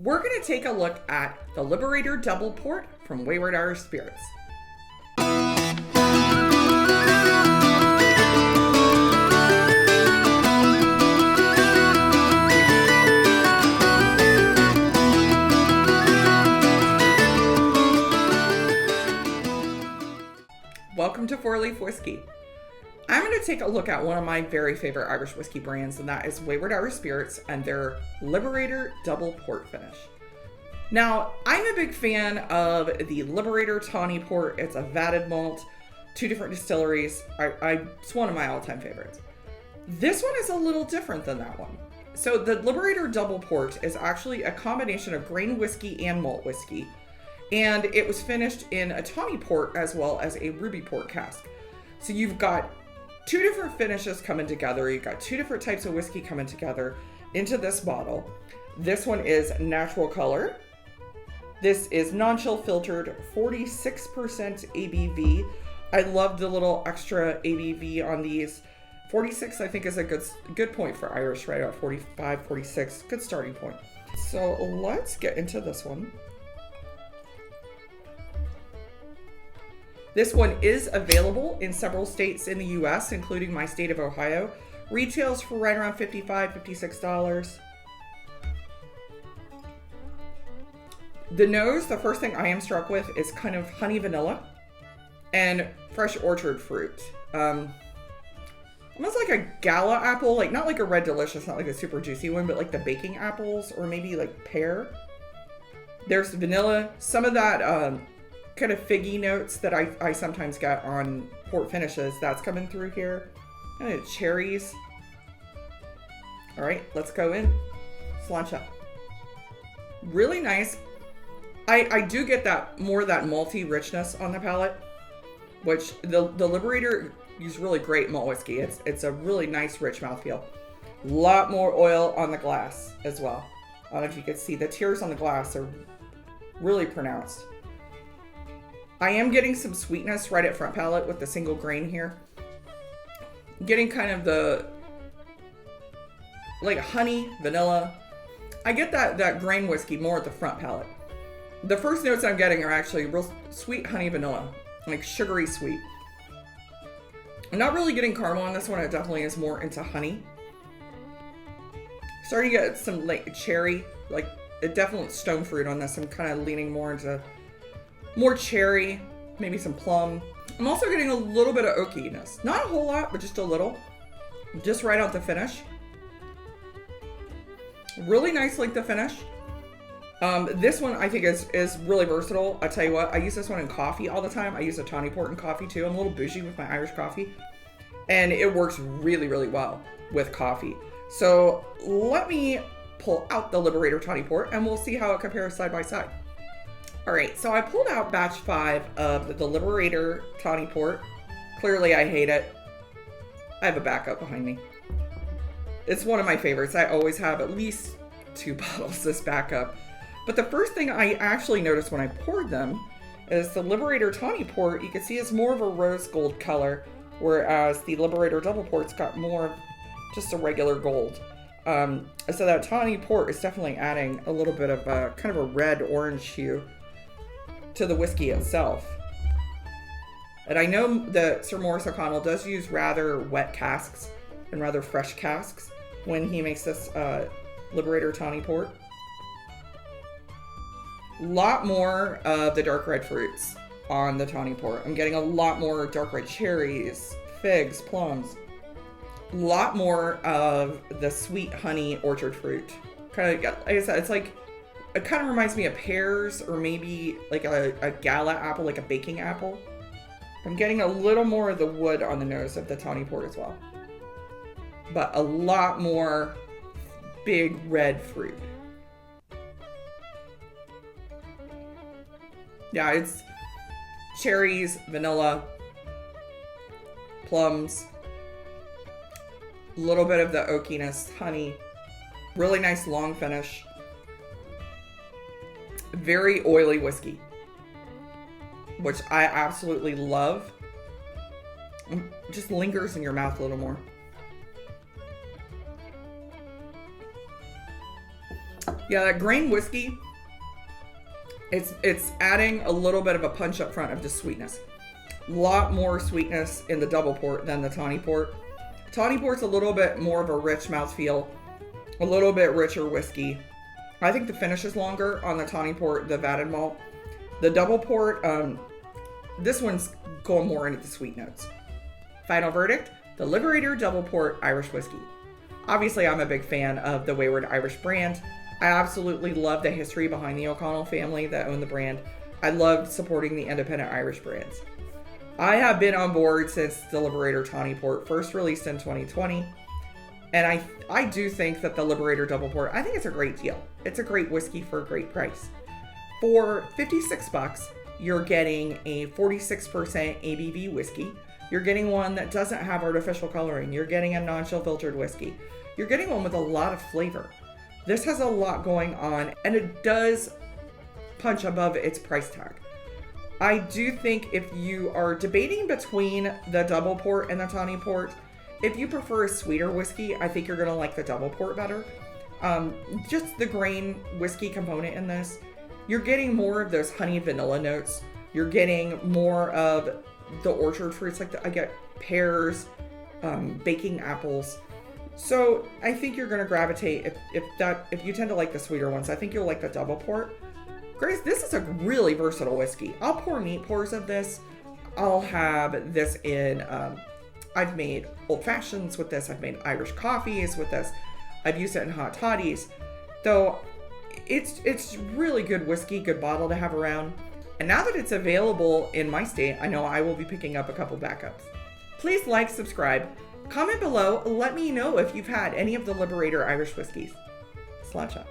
We're going to take a look at the Liberator Double Port from Wayward Spirits. Welcome to Four Leaf Whiskey. I'm going to take a look at one of my very favorite Irish whiskey brands, and that is Wayward Spirits and their Liberator Double Port finish. Now, I'm a big fan of the Liberator Tawny Port. It's a vatted malt, 2 different distilleries. It's one of my all-time favorites. This one is a little different than that one. So the Liberator Double Port is actually a combination of grain whiskey and malt whiskey. And it was finished in a tawny port as well as a ruby port cask. So you've got 2 different finishes coming together. You've got 2 different types of whiskey coming together into this bottle. This one is natural color. This is non-chill filtered, 46% ABV. I love the little extra ABV on these. 46 I think is a good point for Irish, right about 45, 46, good starting point. So let's get into this one. This one is available in several states in the US, including my state of Ohio. Retails for right around $55, $56. The nose, the first thing I am struck with is kind of honey vanilla and fresh orchard fruit. Almost like a gala apple, like not like a red delicious, not like a super juicy one, but like the baking apples or maybe like pear. There's vanilla, some of that kind of figgy notes that I sometimes get on port finishes, that's coming through here. And cherries. All right, let's go in. Let's launch up. Really nice. I do get that more that malty richness on the palate, which the Liberator used really great malt whiskey. It's a really nice rich mouthfeel. A lot more oil on the glass as well. I don't know if you can see the tears on the glass are really pronounced. I am getting some sweetness right at front palate with the single grain here. Getting kind of the, like honey, vanilla. I get that grain whiskey more at the front palate. The first notes I'm getting are actually real sweet honey vanilla, like sugary sweet. I'm not really getting caramel on this one. It definitely is more into honey. Starting to get some like cherry, like a definite stone fruit on this. I'm kind of leaning more into more cherry, maybe some plum. I'm also getting a little bit of oakiness. Not a whole lot, but just a little. Just right out the finish. Really nice length of finish. This one I think is really versatile. I'll tell you what, I use this one in coffee all the time. I use a tawny port in coffee too. I'm a little bougie with my Irish coffee. And it works really, really well with coffee. So let me pull out the Liberator Tawny Port and we'll see how it compares side by side. All right, so I pulled out batch 5 of the Liberator Tawny Port. Clearly I hate it. I have a backup behind me. It's one of my favorites. I always have at least 2 bottles this backup. But the first thing I actually noticed when I poured them is the Liberator Tawny Port, you can see it's more of a rose gold color, whereas the Liberator Double Port's got more of just a regular gold. So that Tawny Port is definitely adding a little bit of a kind of a red-orange hue to the whiskey itself. And I know that Sir Maurice O'Connell does use rather wet casks and rather fresh casks when he makes this Liberator Tawny Port. A lot more of the dark red fruits on the Tawny Port. I'm getting a lot more dark red cherries, figs, plums. A lot more of the sweet honey orchard fruit. Kind of, like I said, it's like, it kind of reminds me of pears or maybe like a gala apple, like a baking apple. I'm getting a little more of the wood on the nose of the Tawny Port as well. But a lot more big red fruit. Yeah, it's cherries, vanilla, plums, a little bit of the oakiness, honey, really nice long finish. Very oily whiskey, which I absolutely love. It just lingers in your mouth a little more. Yeah, that grain whiskey, it's adding a little bit of a punch up front of just sweetness. A lot more sweetness in the double port than the tawny port. Tawny port's a little bit more of a rich mouthfeel, a little bit richer whiskey. I think the finish is longer on the tawny port, the vatted malt. The double port, this one's going more into the sweet notes. Final verdict, the Liberator Double Port Irish Whiskey. Obviously, I'm a big fan of the Wayward Irish brand. I absolutely love the history behind the O'Connell family that own the brand. I loved supporting the independent Irish brands. I have been on board since the Liberator Tawny Port first released in 2020. And I do think that the Liberator Double Port, I think it's a great deal. It's a great whiskey for a great price. For $56, you're getting a 46% ABV whiskey. You're getting one that doesn't have artificial coloring. You're getting a non-chill filtered whiskey. You're getting one with a lot of flavor. This has a lot going on, and it does punch above its price tag. I do think if you are debating between the double port and the tawny port, if you prefer a sweeter whiskey, I think you're going to like the double port better. Just the grain whiskey component in this, you're getting more of those honey vanilla notes. You're getting more of the orchard fruits, like I get pears, baking apples. So I think you're going to gravitate if you tend to like the sweeter ones. I think you'll like the double port. Grace, this is a really versatile whiskey. I'll pour neat pours of this. I'll have this in. I've made old fashions with this. I've made Irish coffees with this. I've used it in hot toddies. Though it's really good whiskey, good bottle to have around. And now that it's available in my state, I know I will be picking up a couple backups. Please like, subscribe, comment below. Let me know if you've had any of the Liberator Irish whiskeys. Sláinte.